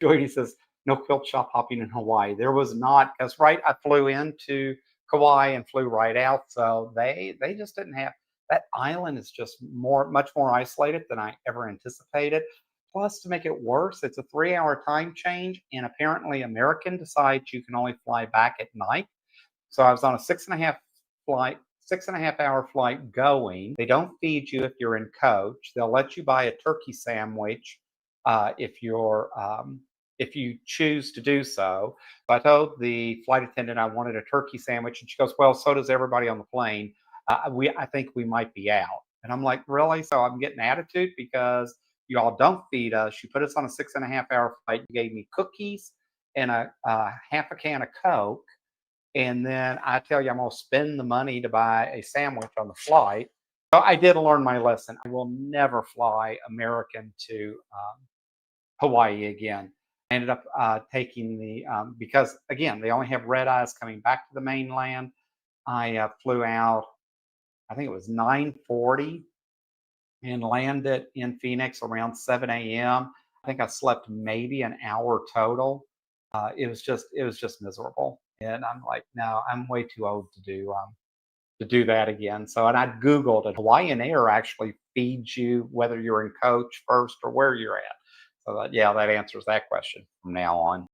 He says, no quilt shop hopping in Hawaii. There was not, because right, I flew into Kauai and flew right out. So they just didn't have that island is just much more isolated than I ever anticipated. Plus, to make it worse, it's a 3 hour time change, and apparently American decides you can only fly back at night. So I was on a 6.5 hour flight going. They don't feed you if you're in coach. They'll let you buy a turkey sandwich if if you choose to do so. So I told the flight attendant I wanted a turkey sandwich, and she goes, "Well, so does everybody on the plane. I think we might be out." And I'm like, "Really?" So I'm getting attitude because you all don't feed us. You put us on a 6.5 hour flight. You gave me cookies and a half a can of Coke, and then I tell you I'm going to spend the money to buy a sandwich on the flight. So I did learn my lesson. I will never fly American to Hawaii again. I ended up taking because again, they only have red eyes coming back to the mainland. I flew out, I think it was 9:40 and landed in Phoenix around 7 a.m. I think I slept maybe an hour total. It was just miserable. And I'm like, no, I'm way too old to do that again. So, and I Googled it. Hawaiian Air actually feeds you whether you're in coach first or where you're at. So that, yeah, that answers that question from now on.